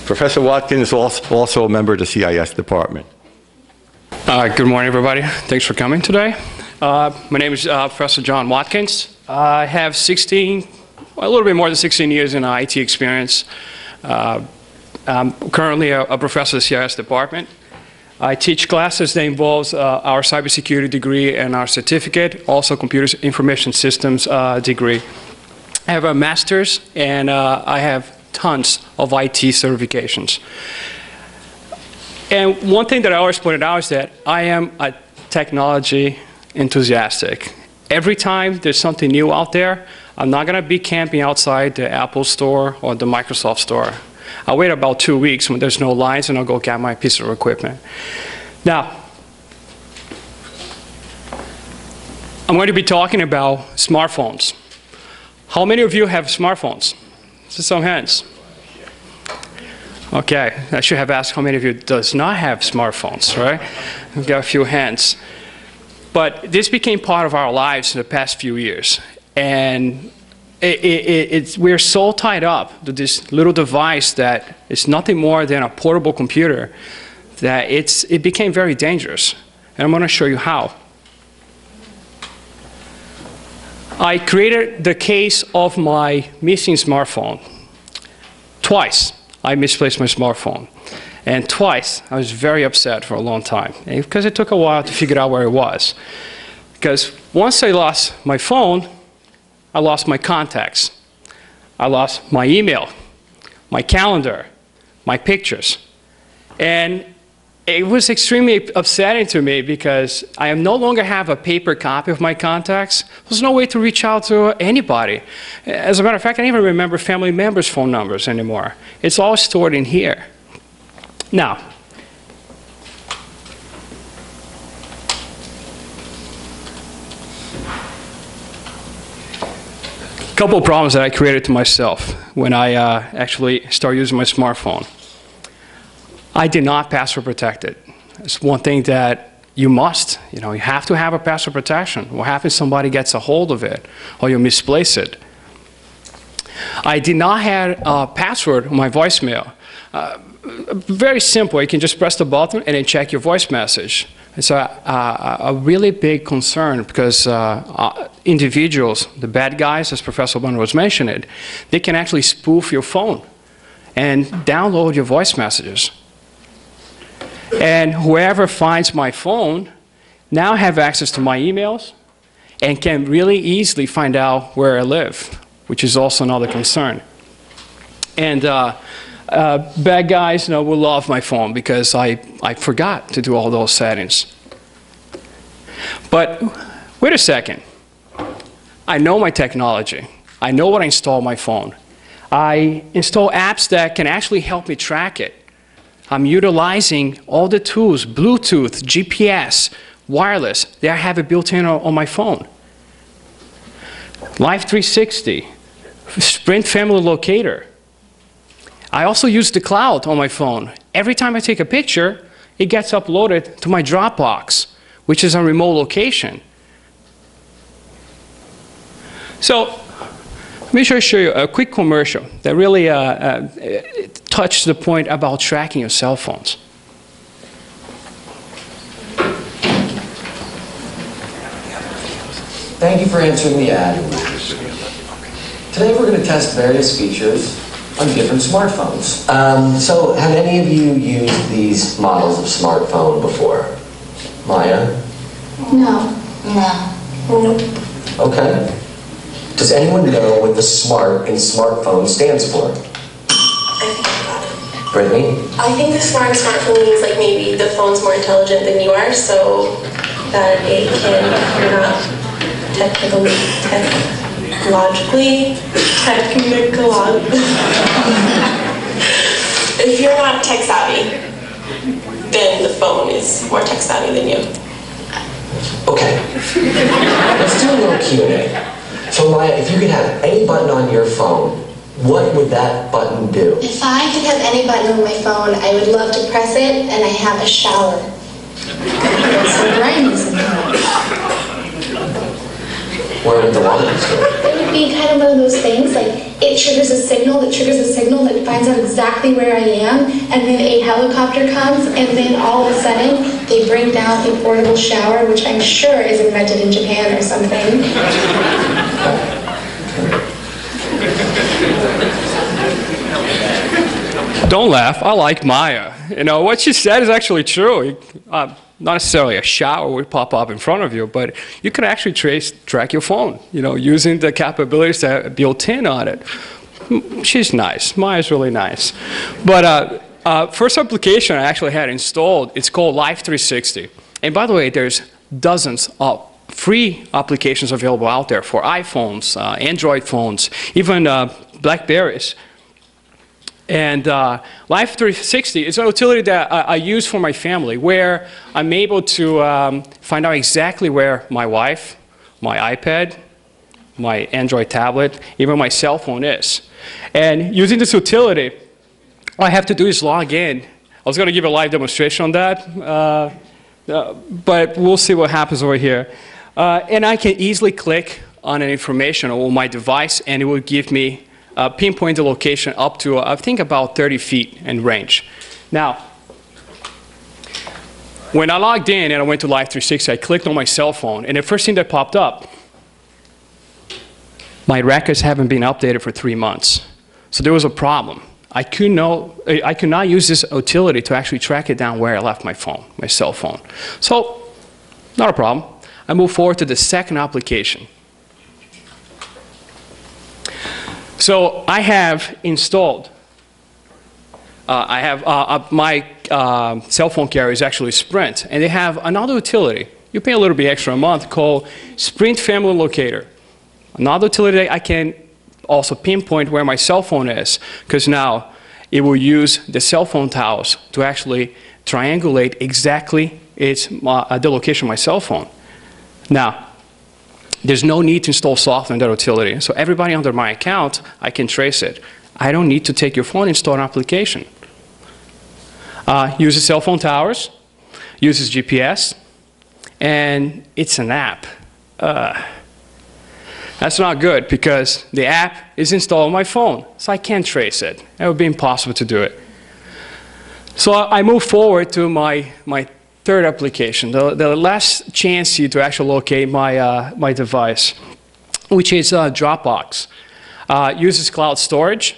Professor Watkins is also a member of the CIS department. Good morning, everybody. Thanks for coming today. My name is Professor John Watkins. I have a little bit more than 16 years in IT experience. I'm currently a professor in the CIS department. I teach classes that involves our cybersecurity degree and our certificate, also computer information systems degree. I have a master's and I have tons of IT certifications. And one thing that I always pointed out is that I am a technology enthusiastic. Every time there's something new out there, I'm not going to be camping outside the Apple store or the Microsoft store. I'll wait about 2 weeks when there's no lines and I'll go get my piece of equipment. Now, I'm going to be talking about smartphones. How many of you have smartphones? Just some hands. Okay, I should have asked how many of you does not have smartphones, right? We've got a few hands. But this became part of our lives in the past few years. And we're so tied up to this little device that is nothing more than a portable computer that it became very dangerous. And I'm going to show you how. I created the case of my missing smartphone. Twice I misplaced my smartphone. And twice I was very upset for a long time, because it took a while to figure out where it was. Because once I lost my phone, I lost my contacts. I lost my email, my calendar, my pictures. And it was extremely upsetting to me because I no longer have a paper copy of my contacts. There's no way to reach out to anybody. As a matter of fact, I don't even remember family members' phone numbers anymore. It's all stored in here. Now, a couple of problems that I created to myself when I actually started using my smartphone. I did not password protect it. It's one thing that you must. You have to have a password protection. What happens if somebody gets a hold of it or you misplace it? I did not have a password on my voicemail. Very simple. You can just press the button and then check your voice message. It's a really big concern because individuals, the bad guys, as Professor Bunn was mentioning, they can actually spoof your phone and download your voice messages. And whoever finds my phone now have access to my emails and can really easily find out where I live, which is also another concern. And bad guys will love my phone because I forgot to do all those settings. But wait a second. I know my technology. I know what I install on my phone. I install apps that can actually help me track it. I'm utilizing all the tools, Bluetooth, GPS, wireless, that I have it built in on my phone. Live 360, Sprint Family Locator. I also use the cloud on my phone. Every time I take a picture, it gets uploaded to my Dropbox, which is a remote location. So let me just show you a quick commercial that really touched the point about tracking your cell phones. Thank you for answering the ad. Today we're going to test various features on different smartphones. So have any of you used these models of smartphone before? Maya? No. No. Nope. Okay. Does anyone know what the SMART in smartphone stands for? I think I got it. Brittany? I think the smartphone means like maybe the phone's more intelligent than you are, so that you're not technically if you're not tech savvy, then the phone is more tech savvy than you. Okay. Let's do a little Q&A. So Maya, if you could have any button on your phone, what would that button do? If I could have any button on my phone, I would love to press it and I have a shower. So brains in there. Where would the water be stored? It would be kind of one of those things, like it triggers a signal that finds out exactly where I am, and then a helicopter comes, and then all of a sudden they bring down a portable shower, which I'm sure is invented in Japan or something. Don't laugh. I like Maya. You know, what she said is actually true. Not necessarily a shower would pop up in front of you, but you can actually track your phone, you know, using the capabilities that are built in on it. She's nice. Maya's really nice. But first application I actually had installed, it's called Life 360. And by the way, there's dozens of free applications available out there for iPhones, Android phones, even Blackberries. And Life 360 is a utility that I use for my family, where I'm able to find out exactly where my wife, my iPad, my Android tablet, even my cell phone is. And using this utility, all I have to do is log in. I was going to give a live demonstration on that, but we'll see what happens over here. And I can easily click on an information on my device, and it will give me pinpoint the location up to, I think, about 30 feet in range. Now, when I logged in and I went to Life 360, I clicked on my cell phone, and the first thing that popped up, my records haven't been updated for 3 months. So there was a problem. I could not use this utility to actually track it down where I left my phone, my cell phone. So, not a problem. I move forward to the second application. So I have installed, my cell phone carrier is actually Sprint, and they have another utility. You pay a little bit extra a month called Sprint Family Locator. Another utility I can also pinpoint where my cell phone is, because now it will use the cell phone towers to actually triangulate exactly the location of my cell phone. Now, there's no need to install software in that utility. So everybody under my account, I can trace it. I don't need to take your phone and install an application. Uses cell phone towers, uses GPS, and it's an app. That's not good because the app is installed on my phone, so I can't trace it. It would be impossible to do it. So I move forward to my third application, the last chance to actually locate my device, which is Dropbox. Uses cloud storage.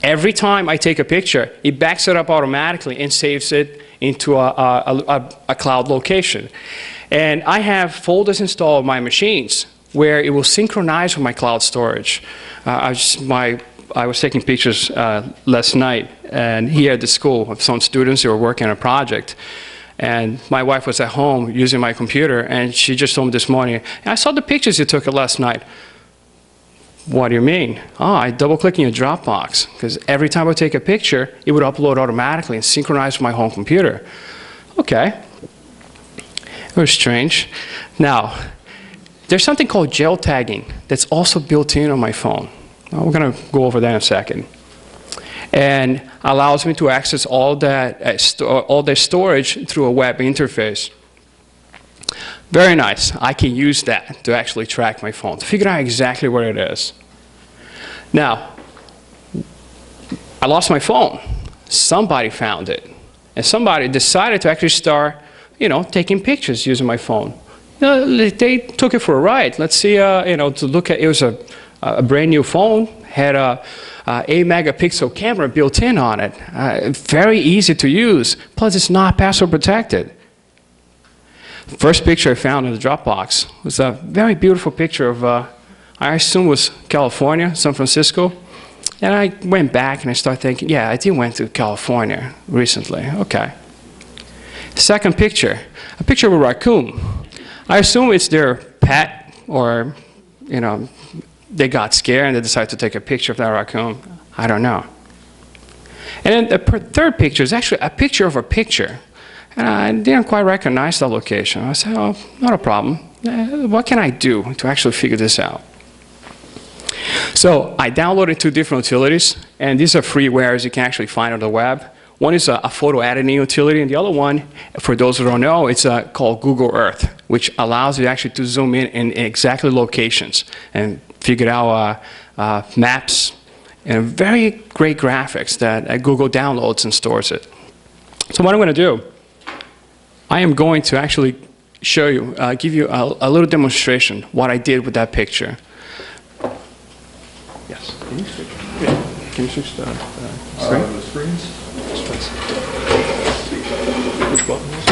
Every time I take a picture, it backs it up automatically and saves it into a cloud location. And I have folders installed on my machines where it will synchronize with my cloud storage. I was taking pictures last night, and here at the school of some students who were working on a project. And my wife was at home using my computer, and she just told me this morning, I saw the pictures you took last night. What do you mean? Oh, I double-clicked in your Dropbox, because every time I take a picture, it would upload automatically and synchronize with my home computer. Okay. It was strange. Now, there's something called gel tagging that's also built in on my phone. We're going to go over that in a second. And allows me to access all that storage through a web interface. Very nice. I can use that to actually track my phone, to figure out exactly where it is. Now, I lost my phone. Somebody found it. And somebody decided to actually start, taking pictures using my phone. They took it for a ride. Let's see, to look at, it was a brand new phone, had a 8-megapixel camera built in on it. Very easy to use, plus it's not password protected. First picture I found in the Dropbox was a very beautiful picture of, I assume was California, San Francisco. And I went back and I started thinking, yeah, I did went to California recently, okay. Second picture, a picture of a raccoon. I assume it's their pet, or, they got scared and they decided to take a picture of that raccoon. I don't know. And then the third picture is actually a picture of a picture. And I didn't quite recognize the location. I said, oh, not a problem. What can I do to actually figure this out? So I downloaded 2 different utilities, and these are freewares you can actually find on the web. One is a photo editing utility, and the other one, for those who don't know, it's called Google Earth, which allows you actually to zoom in exactly locations and figure out maps and very great graphics that Google downloads and stores it. So what I'm going to do, I am going to actually show you, give you a little demonstration what I did with that picture. Yes. Can you switch? Yeah. Can you switch the screen? The screens? Which button is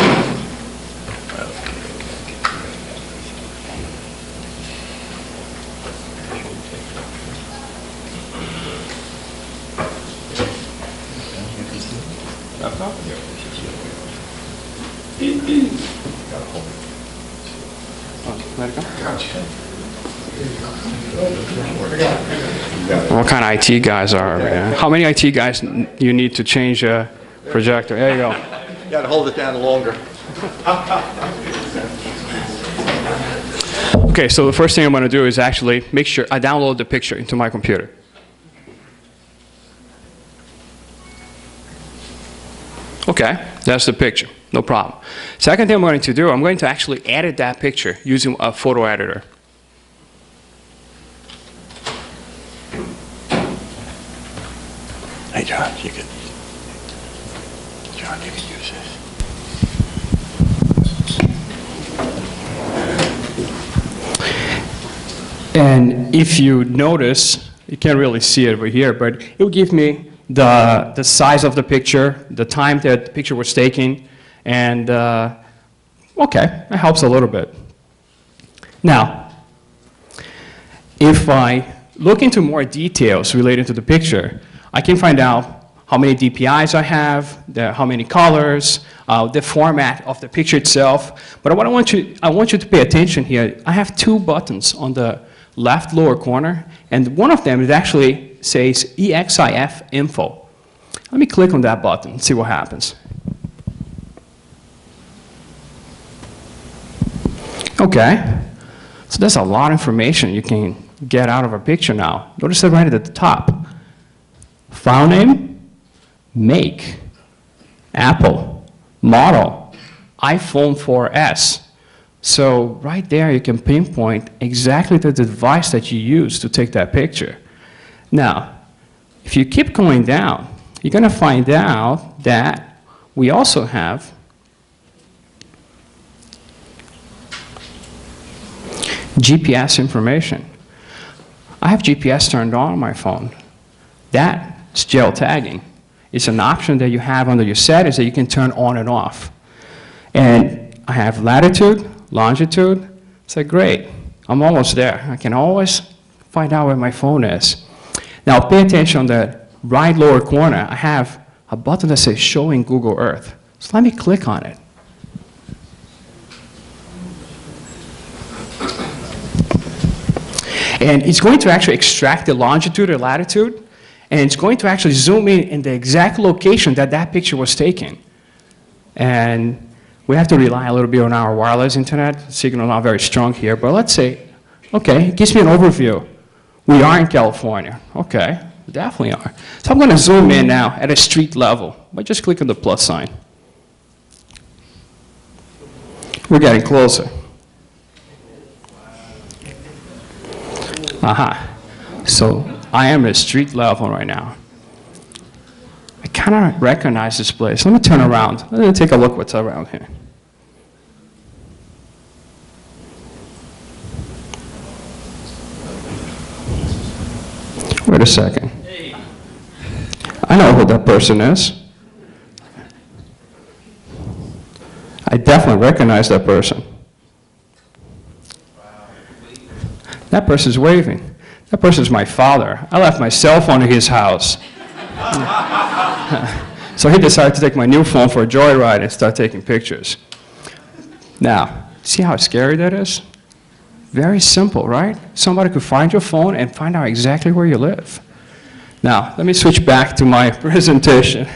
Laptop? let it go. Gotcha. What kind of IT guys are we? How many IT guys you need to change a projector? There you go. You got to hold it down longer. Okay, so the first thing I'm going to do is actually make sure I download the picture into my computer. Okay, that's the picture, no problem. Second thing I'm going to do, I'm going to actually edit that picture using a photo editor. Hey, John, you can use this. And if you notice, you can't really see it over here, but it will give me the size of the picture, the time that the picture was taken, and okay, it helps a little bit. Now, if I look into more details related to the picture, I can find out how many DPIs I have, how many colors, the format of the picture itself. But what I want you to pay attention here, I have two buttons on the left lower corner, and one of them it actually says EXIF info. Let me click on that button and see what happens. Okay, so there's a lot of information you can get out of a picture now. Notice that right at the top. File name, make, Apple, model, iPhone 4S. So right there you can pinpoint exactly the device that you used to take that picture. Now, if you keep going down, you're going to find out that we also have GPS information. I have GPS turned on my phone. That's gel tagging. It's an option that you have under your settings that you can turn on and off. And I have latitude, longitude. It's like, great, I'm almost there. I can always find out where my phone is. Now pay attention on the right lower corner. I have a button that says showing Google Earth. So let me click on it. And it's going to actually extract the longitude or latitude, and it's going to actually zoom in the exact location that that picture was taken. And we have to rely a little bit on our wireless internet. The signal is not very strong here, but let's say, okay, it gives me an overview. We are in California. Okay, we definitely are. So I'm going to zoom in now at a street level by just clicking the plus sign. We're getting closer. Aha. So I am at street level right now. I kind of recognize this place. Let me turn around. Let me take a look what's around here. Wait a second. I know who that person is. I definitely recognize that person. That person's waving. That person's my father. I left my cell phone at his house. So he decided to take my new phone for a joyride and start taking pictures. Now, see how scary that is? Very simple, right? Somebody could find your phone and find out exactly where you live. Now, let me switch back to my presentation.